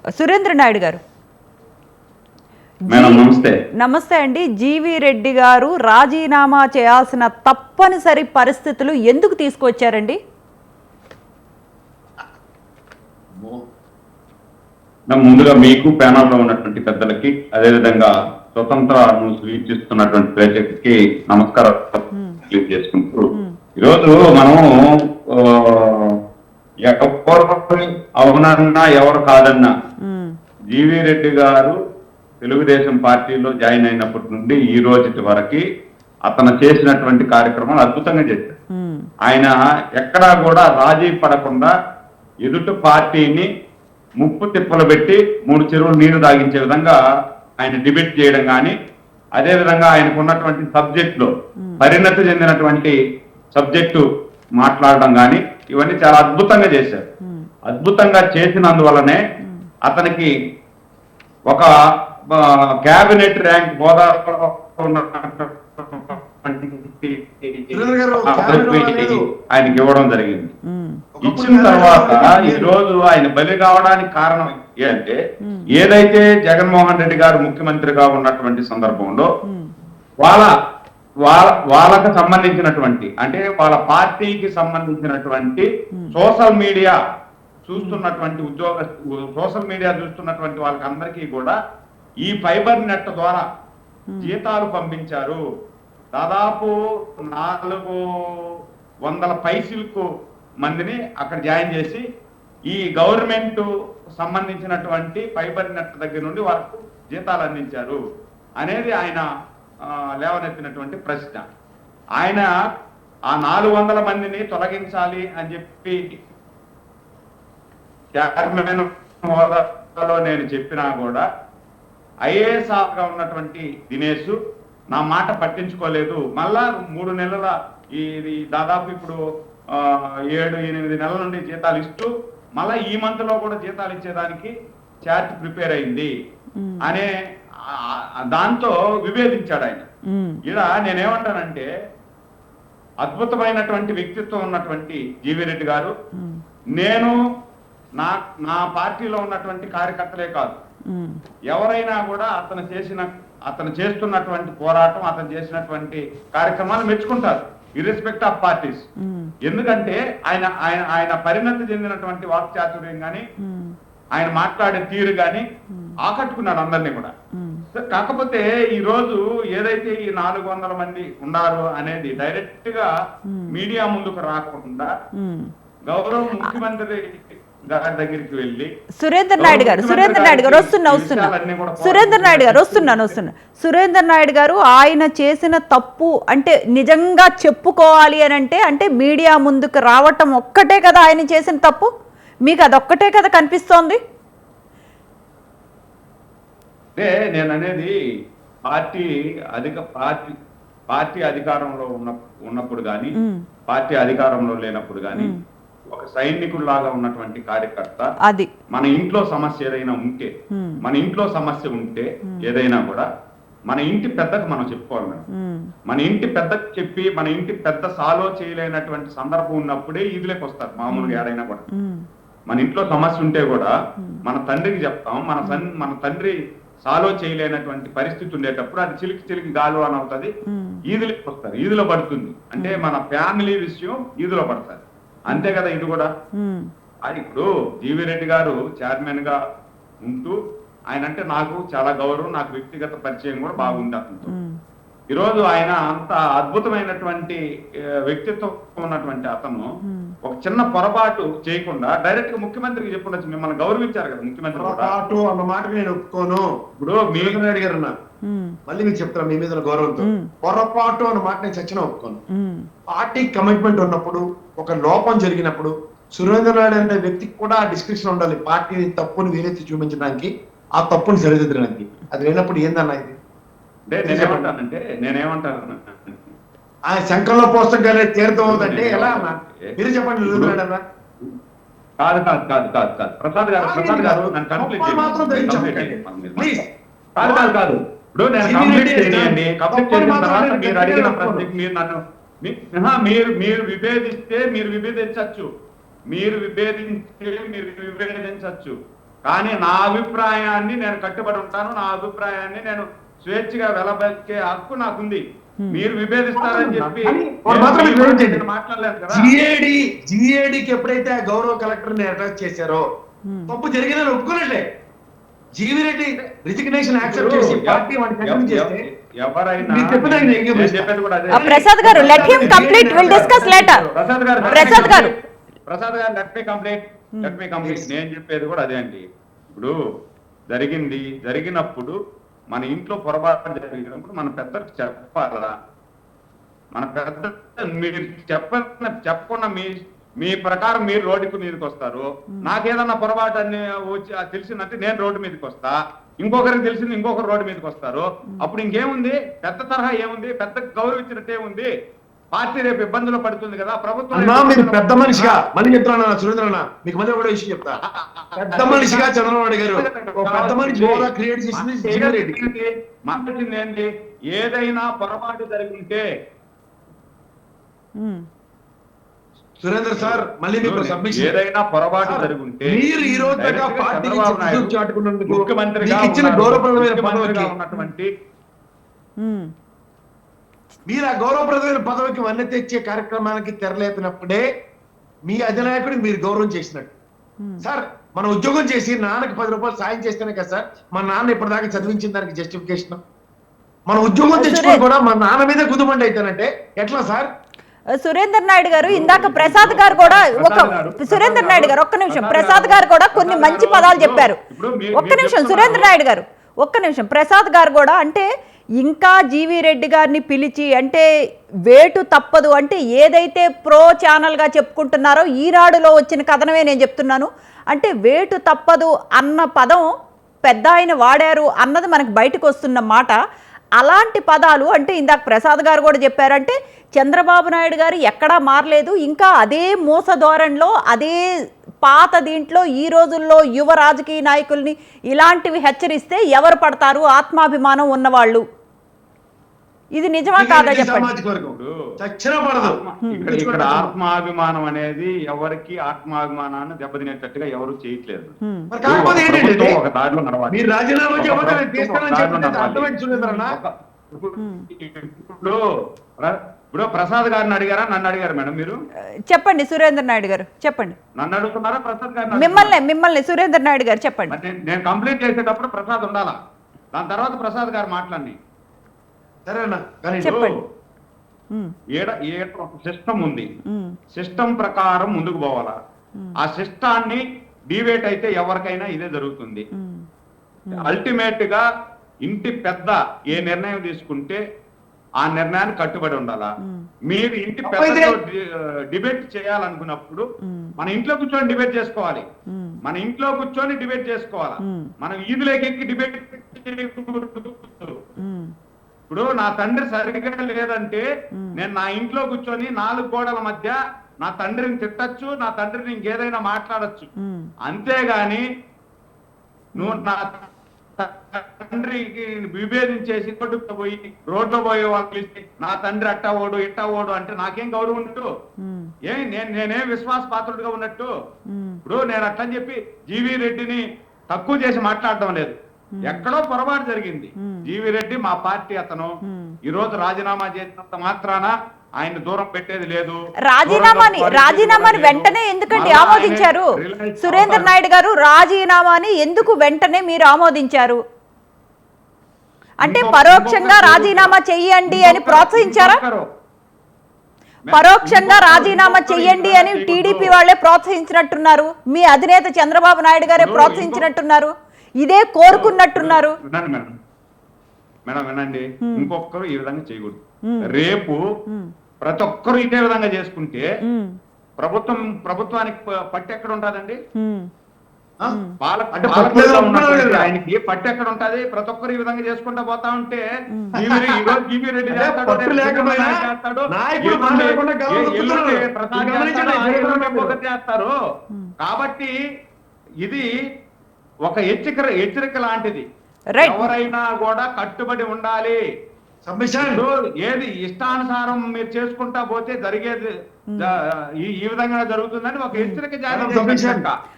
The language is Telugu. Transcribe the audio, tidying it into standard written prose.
సురేంద్ర నాయుడు గారు మేడం నమస్తే. నమస్తే అండి. జీవి రెడ్డి గారు రాజీనామా చేయాల్సిన తప్పనిసరి పరిస్థితులు ఎందుకు తీసుకొచ్చారండి? ముందుగా మీకు ప్యానల్లో ఉన్నటువంటి పెద్దలకి, అదేవిధంగా స్వతంత్ర న్యూస్ వీక్షిస్తున్నటువంటి ప్రేక్షకులకి నమస్కారం చేసుకుంటూ, ఈరోజు మనము ఎవరు అవునన్నా ఎవరు కాదన్నా జీవి రెడ్డి గారు తెలుగుదేశం పార్టీలో జాయిన్ అయినప్పటి నుండి ఈ రోజు వరకు అతను చేసినటువంటి కార్యక్రమాలు అద్భుతంగా చేశారు. ఆయన ఎక్కడా కూడా రాజీ పడకుండా ఎదుటి పార్టీని ముప్పు తిప్పలు పెట్టి 3 చెరువులు నీరు తాగించే విధంగా ఆయన డిబేట్ చేయడం కానీ, అదేవిధంగా ఆయనకు ఉన్నటువంటి సబ్జెక్టులో పరిణతి చెందినటువంటి సబ్జెక్టు మాట్లాడడం కానీ, ఇవన్నీ చాలా అద్భుతంగా చేశారు. అద్భుతంగా చేసినందువల్లనే అతనికి ఒక క్యాబినెట్ ర్యాంక్ హోదా ఆయనకి ఇవ్వడం జరిగింది. ఇచ్చిన తర్వాత ఈ రోజు ఆయన బలి కావడానికి కారణం ఏంటంటే, ఏదైతే జగన్మోహన్ రెడ్డి గారు ముఖ్యమంత్రిగా ఉన్నటువంటి సందర్భంలో వాళ్ళకు సంబంధించినటువంటి, అంటే వాళ్ళ పార్టీకి సంబంధించినటువంటి సోషల్ మీడియా చూస్తున్నటువంటి సోషల్ మీడియా చూస్తున్నటువంటి వాళ్ళకి అందరికీ కూడా ఈ ఫైబర్ నెట్ ద్వారా జీతాలు పంపించారు. దాదాపు 400 పైసలకు మందిని అక్కడ జాయిన్ చేసి ఈ గవర్నమెంట్ సంబంధించినటువంటి ఫైబర్ నెట్ దగ్గర నుండి వాళ్ళకు జీతాలు అందించారు అనేది ఆయన లేవనెత్తినటువంటి ప్రశ్న. ఆయన ఆ 400 మందిని తొలగించాలి అని చెప్పి చైర్మన్ హోదాలో నేను చెప్పినా కూడా ఐఏఎస్ గా ఉన్నటువంటి దినేష్ నా మాట పట్టించుకోలేదు. మళ్ళా 3 నెలల ఇది దాదాపు ఇప్పుడు 7-8 నెలల నుండి జీతాలు ఇస్తూ మళ్ళా ఈ మంత్ లో కూడా జీతాలు ఇచ్చేదానికి చార్ట్ ప్రిపేర్ అయింది అనే దాంతో విభేదించాడు ఆయన. ఇలా నేనేమంటానంటే, అద్భుతమైనటువంటి వ్యక్తిత్వం ఉన్నటువంటి జీవి రెడ్డి గారు, నేను నా పార్టీలో ఉన్నటువంటి కార్యకర్తలే కాదు, ఎవరైనా కూడా అతను చేస్తున్నటువంటి పోరాటం, అతను చేసినటువంటి కార్యక్రమాలు మెచ్చుకుంటారు, ఇర్రెస్పెక్ట్ ఆఫ్ పార్టీస్. ఎందుకంటే ఆయన ఆయన ఆయన పరిణతి చెందినటువంటి వాక్చాతుర్యం కానీ, ఆయన మాట్లాడే తీరు కానీ ఆకట్టుకున్నాడు అందరినీ కూడా. కాకపోతే ఈ రోజు ఏదైతే ఈ 400 మంది ఉన్నారు అనేది డైరెక్ట్ గా మీడియా ముందుకు రాకుండా గౌరవ ముఖ్యమంత్రి గారి దగ్గరికి వెళ్ళి, సురేంద్ర నాయుడు గారు సురేంద్ర నాయుడు గారు ఆయన చేసిన తప్పు అంటే నిజంగా చెప్పుకోవాలి అని అంటే మీడియా ముందుకు రావటం ఒక్కటే కదా ఆయన చేసిన తప్పు? మీకు అదొక్కటే కదా కనిపిస్తోంది? నేను అనేది పార్టీ అధికారంలో ఉన్నప్పుడు కానీ, పార్టీ అధికారంలో లేనప్పుడు కానీ, ఒక సైనికుల్లాగా ఉన్నటువంటి కార్యకర్త అది మన ఇంట్లో సమస్య ఏదైనా ఉంటే, మన ఇంట్లో సమస్య ఉంటే ఏదైనా కూడా మన ఇంటి పెద్దకు మనం చెప్పుకోవాలి మేడం. మన ఇంటి పెద్దకు చెప్పి మన ఇంటి పెద్ద సాలో చేయలేనటువంటి సందర్భం ఉన్నప్పుడే ఈదులోకి వస్తారు మామూలుగా ఏడైనా కూడా. మన ఇంట్లో సమస్య ఉంటే కూడా మన తండ్రికి చెప్తాం, మన తండ్రి సాలో చేయలేనటువంటి పరిస్థితి ఉండేటప్పుడు అది చిలికి గాలు అని అవుతుంది, ఈదులోకి వస్తారు, ఈదులో పడుతుంది. అంటే మన ఫ్యామిలీ విషయం ఈదులో పడతారు, అంతే కదా ఇది కూడా. అది ఇప్పుడు జీవి రెడ్డి గారు చైర్మన్ గా ఉంటూ ఆయన అంటే నాకు చాలా గౌరవం, నాకు వ్యక్తిగత పరిచయం కూడా బాగుంది అతనితో. ఈరోజు ఆయన అంత అద్భుతమైనటువంటి వ్యక్తిత్వం ఉన్నటువంటి అతను ఒక చిన్న పొరపాటు చేయకుండా డైరెక్ట్ గా ముఖ్యమంత్రికి చెప్పుండొచ్చు. మిమ్మల్ని గౌరవించారు కదా ముఖ్యమంత్రి పొరపాటు అన్న మాట నేను ఒప్పుకోను. ఇప్పుడు మీరు అడిగారు మళ్ళీ మీకు చెప్తాను, మీ మీద గౌరవంతో పొరపాటు అన్న మాట నేను చచ్చిన ఒప్పుకోను. పార్టీ కమిట్మెంట్ ఉన్నప్పుడు, ఒక లోపం జరిగినప్పుడు సురేంద్ర నాయుడు అనే వ్యక్తికి కూడా డిస్క్రిప్షన్ ఉండాలి, పార్టీ తప్పుని వేలెత్తి చూపించడానికి, ఆ తప్పుని సరిదిద్దడానికి. అది లేనప్పుడు ఏందన్నా ఇది? నేనేమంటాను, ఆయన శంకరంలో పోస్తం తీరుతుందంటే ఎలా అన్నా మీరు చెప్పండి. కాదు ప్రసాద్ గారు నన్ను కంప్లీట్ కాదు. ఇప్పుడు నేను కంప్లీట్ చేయండి. కంప్లీట్ చేసిన తర్వాత మీరు అడిగిన ప్రశ్నకి మీరు నన్ను మీరు విభేదిస్తే మీరు విభేదించవచ్చు, కానీ నా అభిప్రాయాన్ని నేను కట్టుబడి ఉంటాను, నా అభిప్రాయాన్ని నేను స్వేచ్ఛగా వెలబెక్కే హక్కు నాకుంది. మీరు విభేదిస్తారని చెప్పి ఒకటి మాత్రం మీరు వివరించండి. నేను మాట్లాడలేదు కదా. జిఏడికి ఎప్పుడైతే ఆ గౌరవ కలెక్టర్ ని అటాచ్ చేశారో తప్పు జరిగిందని ఒప్పుకోనట్లే. జీవి రెడ్డి రిజిగ్నేషన్ యాక్సెప్ట్ చేసి పార్టీ వాడిని కంటిన్యూ చేస్తే ఎవరైనా మీరు చెప్పిన ఆయన ఏం నేను చెప్పేది కూడా అదే. ప్రసాద్ గారు, let him complete, will discuss later. Prasad గారు లెట్ మీ కంప్లీట్. నేను చెప్పేది కూడా అదే అండి. ఇప్పుడు జరిగినప్పుడు మన ఇంట్లో పొరపాటు జరిగినప్పుడు మన పెద్దలకు చెప్పాలా? మన పెద్ద మీరు చెప్పకుండా మీ ప్రకారం మీరు రోడ్డుకు మీదకి వస్తారు. నాకేదన్నా పొరపాటు అని వచ్చి తెలిసిందంటే నేను రోడ్డు మీదకి వస్తా, ఇంకొకరికి తెలిసింది ఇంకొకరు రోడ్డు మీదకి వస్తారు. అప్పుడు ఇంకేముంది? పెద్ద తరహా ఏముంది? పెద్ద గౌరవించినట్టు ఏముంది? పార్టీ రేపు ఇబ్బందులు పడుతుంది కదా ప్రభుత్వం. మీరు పెద్ద మనిషిగా మళ్ళీ చెప్తున్నా సురేంద్ర అన్న, మీకు మధ్య కూడా విషయం చెప్తా. పెద్ద మనిషిగా చంద్రబాబు నాయుడు గారు ఒక పెద్ద మనిషి హోదా క్రియేట్ చేసింది జీవి రెడ్డి. మాట్లాడింది ఏంటి? ఏదైనా పొరపాటు జరిగింటే సురేంద్ర సార్ మళ్ళీ మీకు సబ్మిషన్. ఏదైనా పొరపాటు జరుగుంటే మీరు ఈ రోజు దాకా పార్టీ చంద్రబాబు నాయుడు చాటుకున్నందుకు ముఖ్యమంత్రిగా మీకు ఇచ్చిన గౌరవప్రదమైన ముఖ్యమంత్రిగా పదవికి ఉన్నటువంటి మీరు ఆ గౌరవప్రదమైన పదవికి వన్నె తెచ్చే కార్యక్రమానికి తెరలేపినప్పుడే మీ అధినాయకుడికి మీరు గౌరవం చేసినట్టు. సార్ మన ఉద్యోగం చేసి నాన్నకి 10 రూపాయలు సాయం చేస్తేనే కదా సార్ మన నాన్న ఇప్పటిదాకా చదివించిన దానికి జస్టిఫికేషన్. మన ఉద్యోగం తెచ్చుకొని కూడా మన నాన్న మీద కుదుబండి అవుతానంటే ఎట్లా సార్? సురేందర్ నాయుడు గారు, ఇందాక ప్రసాద్ గారు కూడా సురేందర్ నాయుడు గారు ఒక్క నిమిషం, ప్రసాద్ గారు కూడా కొన్ని మంచి పదాలు చెప్పారు. ఒక్క నిమిషం సురేందర్ నాయుడు గారు, ఒక్క నిమిషం. ప్రసాద్ గారు కూడా అంటే ఇంకా జీవి రెడ్డి గారిని పిలిచి అంటే వేటు తప్పదు అంటే ఏదైతే ప్రో ఛానల్గా చెప్పుకుంటున్నారో ఈనాడులో వచ్చిన కథనమే నేను చెప్తున్నాను. అంటే వేటు తప్పదు అన్న పదం పెద్ద ఆయన వాడారు అన్నది మనకు బయటకు వస్తున్న మాట. అలాంటి పదాలు అంటే ఇందాక ప్రసాద్ గారు కూడా చెప్పారంటే చంద్రబాబు నాయుడు గారు ఎక్కడా మారలేదు, ఇంకా అదే మోస ధోరణిలో అదే పాత దీంట్లో ఈ రోజుల్లో యువ రాజకీయ నాయకుల్ని ఇలాంటివి హెచ్చరిస్తే ఎవరు పడతారు? ఆత్మాభిమానం ఉన్నవాళ్ళు. ఇది నిజమా కాదా చెప్పండి. ఇక్కడ ఆత్మాభిమానం అనేది ఎవరికి ఆత్మాభిమానాన్ని దెబ్బతినేటట్టుగా ఎవరు చేయట్లేదు. ఒక దారిలో నడవాలి. ఇప్పుడు ప్రసాద్ గారిని అడిగారా నన్ను అడిగారు మేడం? మీరు చెప్పండి సురేందర్ నాయుడు గారు చెప్పండి. నన్ను అడుగుతున్నారా ప్రసాద్ గారు? మిమ్మల్ని సురేందర్ నాయుడు గారు చెప్పండి. నేను కంప్లీట్ చేసేటప్పుడు ప్రసాద్ ఉండాలా, దాని తర్వాత ప్రసాద్ గారు మాట్లాడి. సరేనా? చెప్పండి. ఒక సిస్టమ్ ఉంది, సిస్టమ్ ప్రకారం ముందుకు పోవాలా. ఆ సిస్టాన్ని డివేట్ అయితే ఎవరికైనా ఇదే జరుగుతుంది. అల్టిమేట్ గా ఇంటి పెద్ద ఏ నిర్ణయం తీసుకుంటే ఆ నిర్ణయానికి కట్టుబడి ఉండాలా. మీరు ఇంటి పెద్దతో డిబేట్ చేయాలనుకున్నప్పుడు మన ఇంట్లో కూర్చొని డిబేట్ చేసుకోవాలి, మన ఇంట్లో కూర్చొని డిబేట్ చేసుకోవాలా. మనం ఈదులోకి ఎక్కి డిబేట్. ఇప్పుడు నా తండ్రి సరిగ్గా లేదంటే నేను నా ఇంట్లో కూర్చొని 4 గోడల మధ్య నా తండ్రిని తిట్టచ్చు, నా తండ్రిని ఇంకేదైనా మాట్లాడచ్చు. అంతేగాని నువ్వు నా తండ్రికి విభేదించేసి రోడ్లో పోయే వాళ్ళు నా తండ్రి అట్టా ఓడు ఇట్టా ఓడు అంటే నాకేం గౌరవం ఉన్నట్టు? నేనేం విశ్వాస పాత్రుడిగా ఉన్నట్టు? ఇప్పుడు నేను అట్లని చెప్పి జీవి రెడ్డిని తక్కువ చేసి మాట్లాడటం లేదు. ఎక్కడో పొరపాటు జరిగింది. జీవి రెడ్డి మా పార్టీ అతను. ఈ రోజు రాజీనామా చేసినంత మాత్రాన ఆయన దూరం పెట్టేది లేదు. రాజీనామాని వెంటనే ఎందుకండి ఆమోదించారు? సురేందర్ నాయుడు గారు రాజీనామాని ఎందుకు వెంటనే మీరు ఆమోదించారు? అంటే పరోక్షంగా రాజీనామా చెయ్యండి అని ప్రోత్సహించారా? పరోక్షంగా రాజీనామా చెయ్యండి అని టీడీపీ వాళ్ళే ప్రోత్సహించినట్టున్నారు, మీ అధినేత చంద్రబాబు నాయుడు గారే ప్రోత్సహించినట్టున్నారు, ఇదే కోరుకున్నట్టున్నారు. మేడం వినండి, ఇంకొకరు ఈ విధంగా చేయకూడదు. రేపు ప్రతి ఒక్కరు ఇదే విధంగా చేసుకుంటే ప్రభుత్వానికి పట్టి ఎక్కడ ఉంటుందండి? ఆయనకి పట్టి ఎక్కడ ఉంటది? ప్రతి ఒక్కరు ఈ విధంగా చేసుకుంటా పోతా ఉంటే జీవి రెడ్డి చేస్తారు. కాబట్టి ఇది ఒక హెచ్చరిక లాంటిది. ఎవరైనా కూడా కట్టుబడి ఉండాలి. ఏది ఇష్టానుసారం మీరు చేసుకుంటా పోతే జరిగేది ఈ విధంగా జరుగుతుందని ఒక హెచ్చరిక జారీ.